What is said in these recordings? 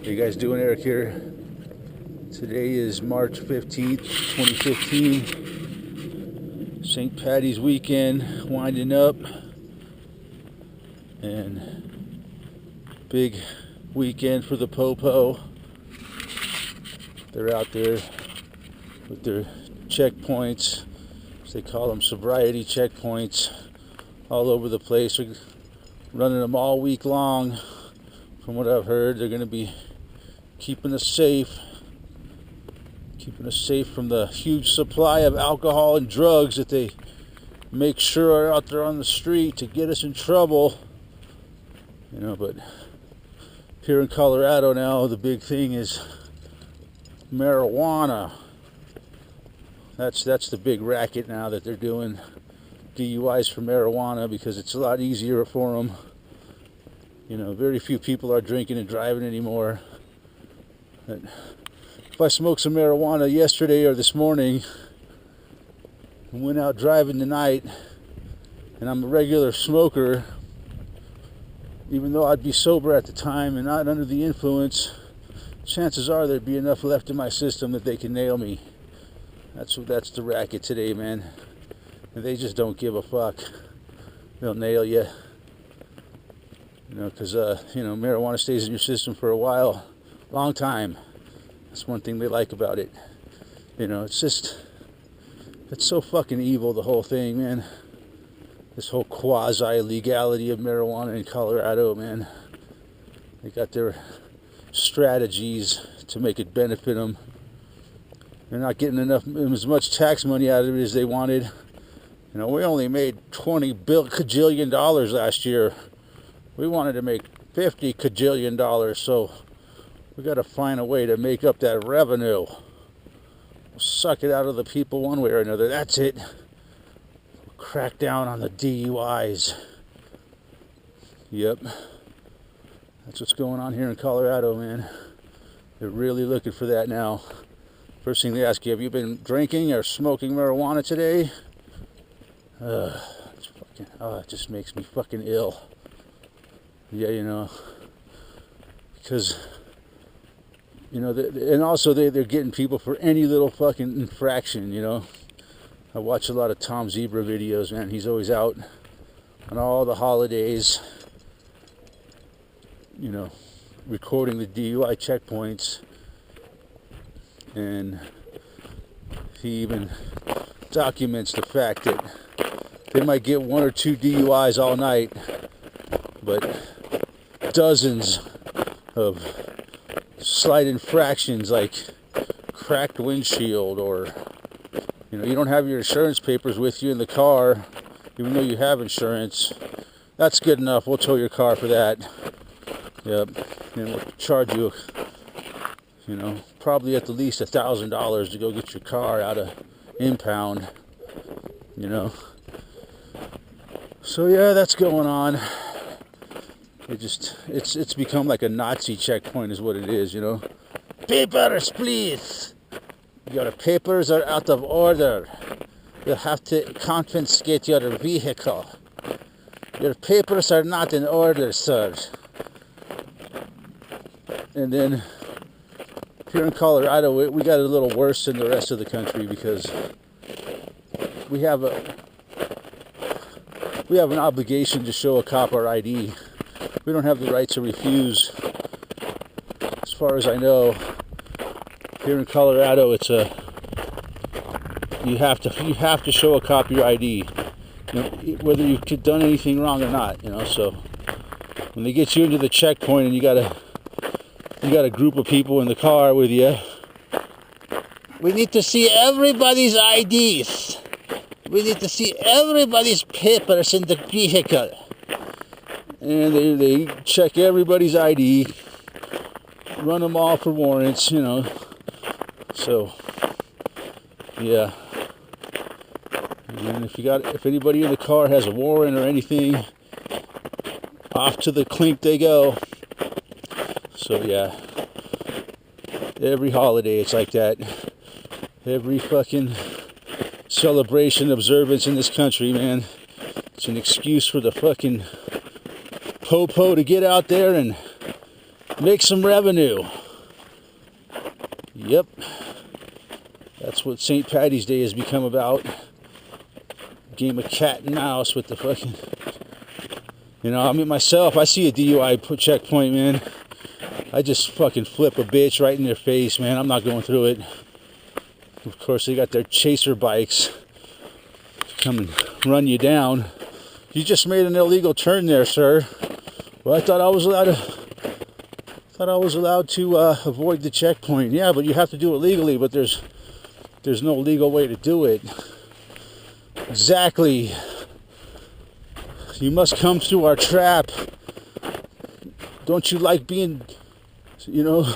How you guys doing? Eric here. Today is March 15th, 2015. St. Patty's weekend winding up. And big weekend for the Popo. They're out there with their checkpoints, as they call them, sobriety checkpoints, all over the place. They're running them all week long. From what I've heard, they're going to be keeping us safe from the huge supply of alcohol and drugs that they make sure are out there on the street to get us in trouble. You know, but here in Colorado now, the big thing is marijuana. That's the big racket now, that they're doing DUIs for marijuana because it's a lot easier for them. You know, very few people are drinking and driving anymore. But if I smoked some marijuana yesterday or this morning and went out driving tonight, and I'm a regular smoker, even though I'd be sober at the time and not under the influence, chances are there'd be enough left in my system that they can nail me. That's the racket today, man. And they just don't give a fuck. They'll nail you. You know, because, marijuana stays in your system for a while, long time. That's one thing they like about it. You know, it's so fucking evil, the whole thing, man. This whole quasi-legality of marijuana in Colorado, man. They got their strategies to make it benefit them. They're not getting as much tax money out of it as they wanted. You know, we only made $20 kajillion last year. We wanted to make $50 kajillion, so we got to find a way to make up that revenue. We'll suck it out of the people one way or another. That's it. We'll crack down on the DUIs. Yep. That's what's going on here in Colorado, man. They're really looking for that now. First thing they ask you, have you been drinking or smoking marijuana today? It just makes me fucking ill. Yeah, you know, because, you know, and also they're getting people for any little fucking infraction, you know. I watch a lot of Tom Zebra videos, man. He's always out on all the holidays, you know, recording the DUI checkpoints. And he even documents the fact that they might get 1 or 2 DUIs all night, but dozens of slight infractions like cracked windshield, or, you know, you don't have your insurance papers with you in the car, even though you have insurance. That's good enough. We'll tow your car for that. Yep. And we'll charge you, you know, probably at the least $1,000 to go get your car out of impound, you know. So yeah, that's going on. It's become like a Nazi checkpoint is what it is, you know. Papers, please. Your papers are out of order. You have to confiscate your vehicle. Your papers are not in order, sir. And then here in Colorado, we got it a little worse than the rest of the country because we have an obligation to show a cop our ID. We don't have the right to refuse. As far as I know, here in Colorado, you have to show a cop your ID, you know, whether you've done anything wrong or not. You know, so when they get you into the checkpoint and you got a group of people in the car with you, we need to see everybody's IDs. We need to see everybody's papers in the vehicle. And they check everybody's ID, run them all for warrants, you know. So, yeah. And if anybody in the car has a warrant or anything, off to the clink they go. So, yeah. Every holiday it's like that. Every fucking celebration, observance in this country, man. It's an excuse for the fucking Popo to get out there and Make some revenue. Yep. That's what St. Patty's Day has become about. Game of cat and mouse with the fucking... You know, I mean, myself, I see a DUI checkpoint, man. I just fucking flip a bitch right in their face, man. I'm not going through it. Of course, they got their chaser bikes. Come and run you down. You just made an illegal turn there, sir. Well, I thought I was allowed to avoid the checkpoint. Yeah, but you have to do it legally, but there's no legal way to do it. Exactly. You must come through our trap. Don't you like being, you know,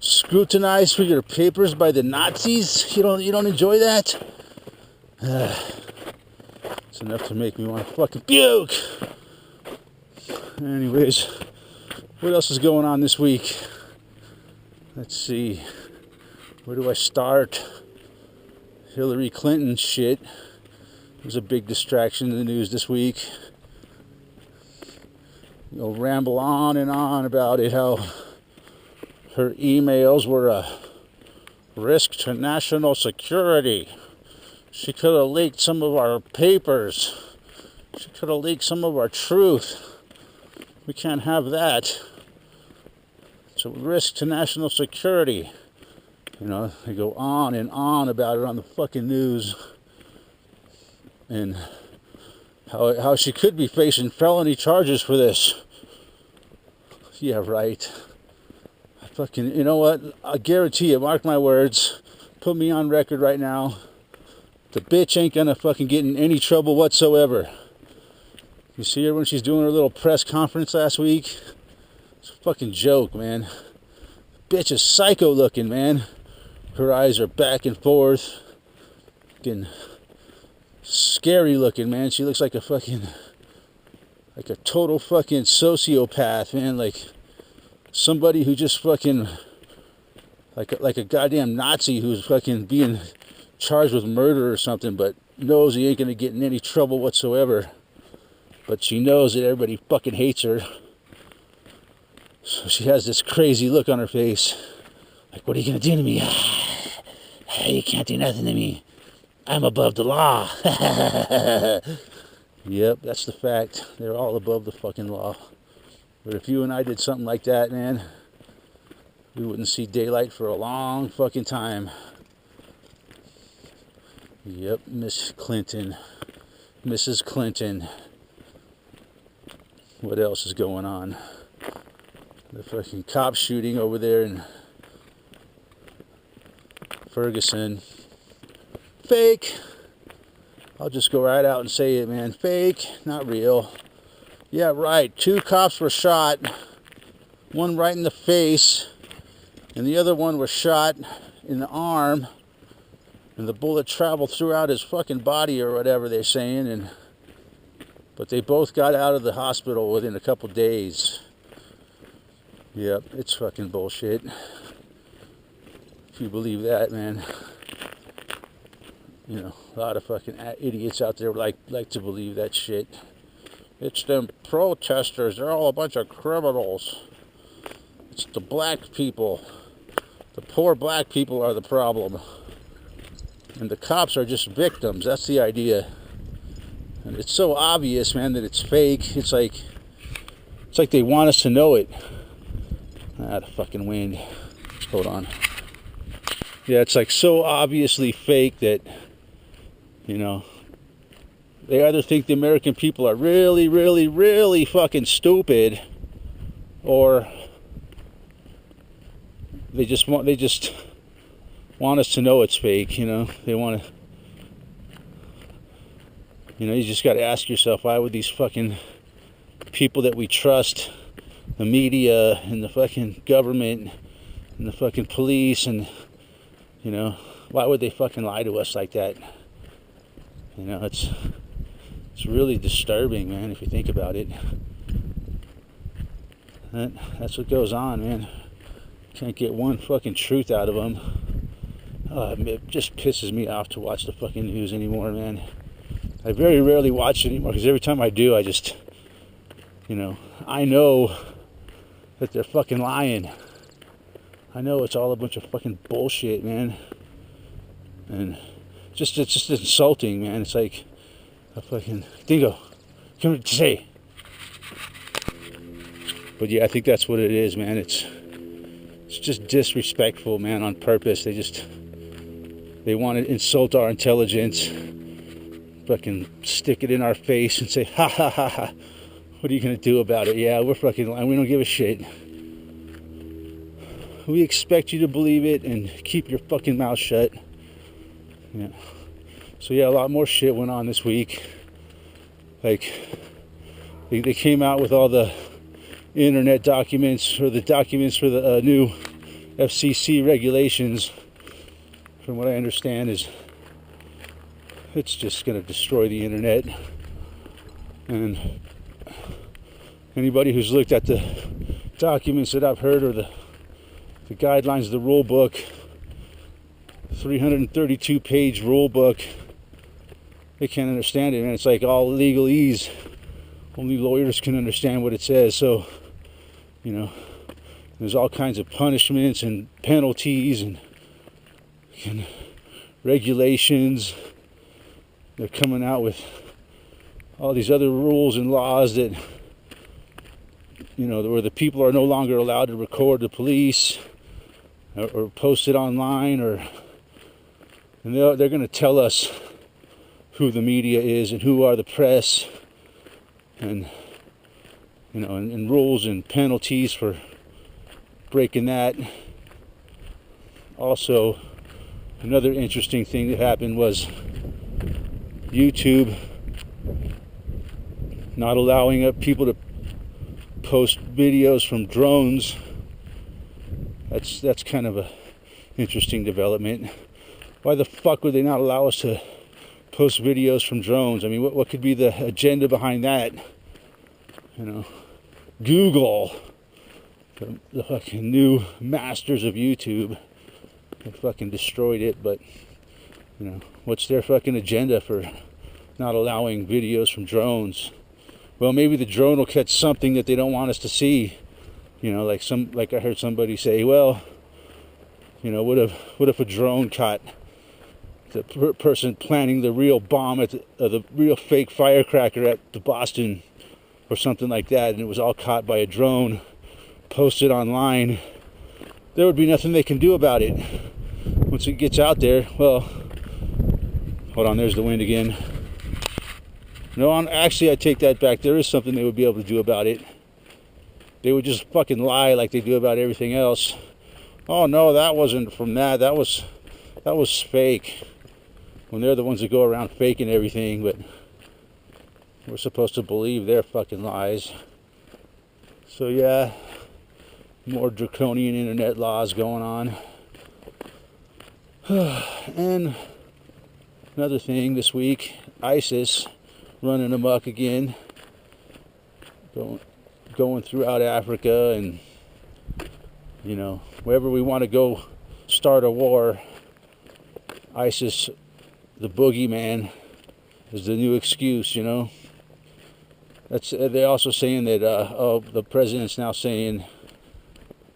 scrutinized for your papers by the Nazis? You don't enjoy that? It's enough to make me want to fucking puke. Anyways, what else is going on this week? Let's see. Where do I start? Hillary Clinton shit was a big distraction in the news this week. You'll ramble on and on about it, how her emails were a risk to national security. She could have leaked some of our papers. She could have leaked some of our truth. We can't have that. It's a risk to national security. You know, they go on and on about it on the fucking news. And how she could be facing felony charges for this. Yeah, right. Fucking, you know what? I guarantee you, mark my words, put me on record right now. The bitch ain't gonna fucking get in any trouble whatsoever. You see her when she's doing her little press conference last week? It's a fucking joke, man. The bitch is psycho looking, man. Her eyes are back and forth. Fucking scary looking, man. She looks like a total fucking sociopath, man. Like somebody who just fucking like a goddamn Nazi who's fucking being charged with murder or something, but knows he ain't gonna get in any trouble whatsoever. But she knows that everybody fucking hates her. So she has this crazy look on her face. Like, what are you gonna do to me? You can't do nothing to me. I'm above the law. Yep, that's the fact. They're all above the fucking law. But if you and I did something like that, man, we wouldn't see daylight for a long fucking time. Yep, Miss Clinton. Mrs. Clinton. What else is going on? The fucking cop shooting over there in Ferguson. Fake. I'll just go right out and say it, man. Fake, not real. Yeah, right. 2 cops were shot. One right in the face, and the other one was shot in the arm. And the bullet traveled throughout his fucking body or whatever they're saying. But they both got out of the hospital within a couple days. Yep, it's fucking bullshit. If you believe that, man. You know, a lot of fucking idiots out there like to believe that shit. It's them protesters. They're all a bunch of criminals. It's the black people. The poor black people are the problem. And the cops are just victims. That's the idea. And it's so obvious, man, that it's fake. It's like they want us to know it. The fucking wind. Hold on. Yeah, it's like so obviously fake that, you know, they either think the American people are really, really, really fucking stupid, or they just want us to know it's fake, you know. They want to, you know, you just got to ask yourself, why would these fucking people that we trust, the media and the fucking government and the fucking police, and, you know, why would they fucking lie to us like that? You know, it's really disturbing, man, if you think about it. That's what goes on, man. Can't get one fucking truth out of them. It just pisses me off to watch the fucking news anymore, man. I very rarely watch it anymore, because every time I do, I just, you know, I know that they're fucking lying. I know it's all a bunch of fucking bullshit, man. And it's just insulting, man. It's like a fucking Dingo, come here, say. But yeah, I think that's what it is, man. It's just disrespectful, man, on purpose. They want to insult our intelligence, fucking stick it in our face and say, ha ha ha ha. What are you gonna do about it? Yeah, we're fucking lying. We don't give a shit. We expect you to believe it and keep your fucking mouth shut. Yeah. So yeah, a lot more shit went on this week. Like, they came out with all the internet documents, or the documents for the new FCC regulations. From what I understand, is it's just going to destroy the internet. And anybody who's looked at the documents that I've heard, or the guidelines, the rule book, 332 page rule book, they can't understand it, man. It's like all legalese. Only lawyers can understand what it says. So, you know, there's all kinds of punishments and penalties and regulations. They're coming out with all these other rules and laws that, you know, where the people are no longer allowed to record the police or post it online, and they're going to tell us who the media is and who are the press, and you know, and rules and penalties for breaking that. Also, another interesting thing that happened was YouTube not allowing people to post videos from drones. That's kind of a interesting development. Why the fuck would they not allow us to post videos from drones? I mean, what could be the agenda behind that? You know, Google, the fucking new masters of YouTube, they fucking destroyed it. But you know, what's their fucking agenda for not allowing videos from drones? Well, maybe the drone will catch something that they don't want us to see. You know, like I heard somebody say, well, you know, what if a drone caught the person planning the real bomb at the real fake firecracker at the Boston, or something like that, and it was all caught by a drone, posted online? There would be nothing they can do about it. Once it gets out there, well, hold on, there's the wind again. No, actually, I take that back. There is something they would be able to do about it. They would just fucking lie like they do about everything else. Oh no, that wasn't from that. That was fake. When they're the ones that go around faking everything, but we're supposed to believe their fucking lies. So yeah, more draconian internet laws going on. And another thing this week, ISIS running amok again, going throughout Africa, and you know, wherever we want to go start a war, ISIS, the boogeyman, is the new excuse, you know. They're also saying that the president's now saying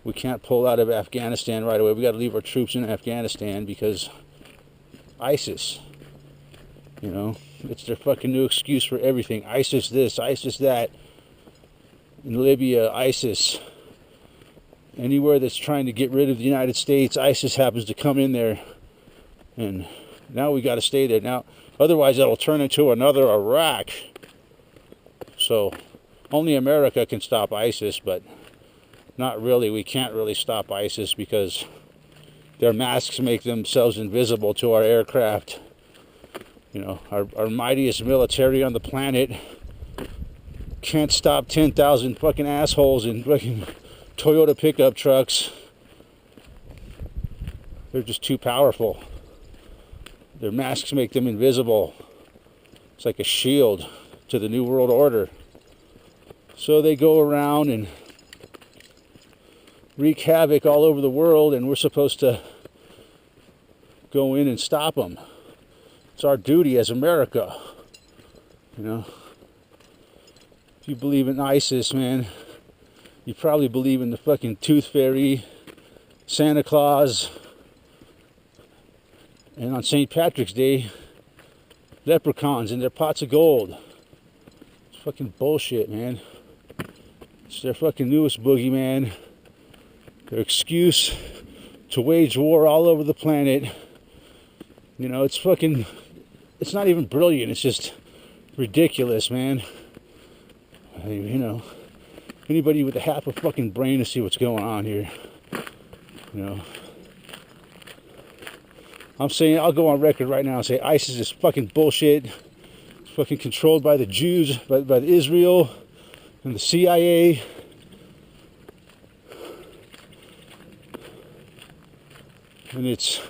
we can't pull out of Afghanistan right away. We got to leave our troops in Afghanistan because ISIS, you know, it's their fucking new excuse for everything. ISIS this, ISIS that. In Libya, ISIS. Anywhere that's trying to get rid of the United States, ISIS happens to come in there. And now we got to stay there. Now, otherwise that'll turn into another Iraq. So, only America can stop ISIS, but not really. We can't really stop ISIS because their masks make themselves invisible to our aircraft. You know, our mightiest military on the planet can't stop 10,000 fucking assholes in fucking Toyota pickup trucks. They're just too powerful. Their masks make them invisible. It's like a shield to the New World Order. So they go around and wreak havoc all over the world, and we're supposed to go in and stop them. It's our duty as America, you know. If you believe in ISIS, man, You probably believe in the fucking tooth fairy, Santa Claus, and on St. Patrick's Day, leprechauns in their pots of gold. It's fucking bullshit, man. It's their fucking newest boogeyman. Their excuse to wage war all over the planet. You know, it's fucking, it's not even brilliant. It's just ridiculous, man. I mean, you know, anybody with a half a fucking brain to see what's going on here. You know, I'm saying, I'll go on record right now and say ISIS is fucking bullshit. It's fucking controlled by the Jews, by the Israel and the CIA. And it's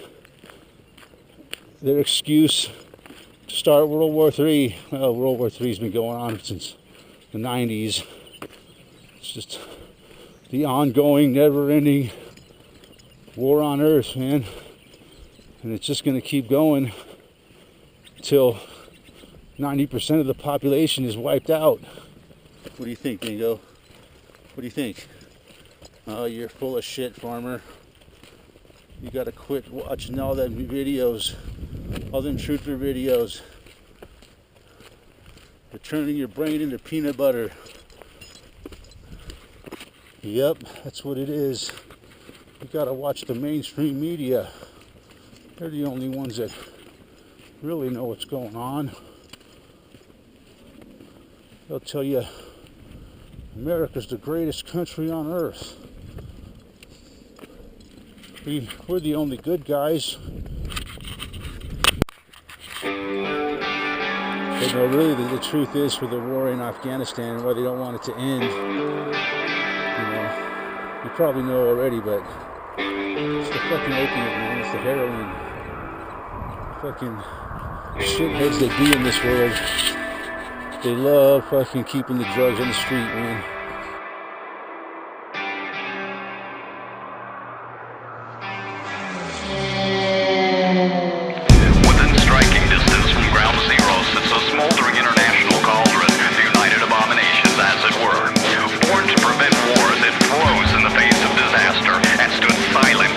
their excuse to start World War III. Well, World War III's been going on since the 90s. It's just the ongoing, never-ending war on Earth, man. And it's just going to keep going until 90% of the population is wiped out. What do you think, Dingo? What do you think? Oh, you're full of shit, farmer. You gotta quit watching all them videos, all them truther videos. They're turning your brain into peanut butter. Yep, that's what it is. You gotta watch the mainstream media. They're the only ones that really know what's going on. They'll tell you America's the greatest country on earth. We're the only good guys. But no, really, the truth is, for the war in Afghanistan, why they don't want it to end, you know, you probably know already, but it's the fucking opium, man. It's the heroin. Fucking shitheads that be in this world. They love fucking keeping the drugs on the street, man. Within striking distance from ground zero sits a smoldering international cauldron, united abominations as it were. Born to prevent wars, it froze in the face of disaster and stood silent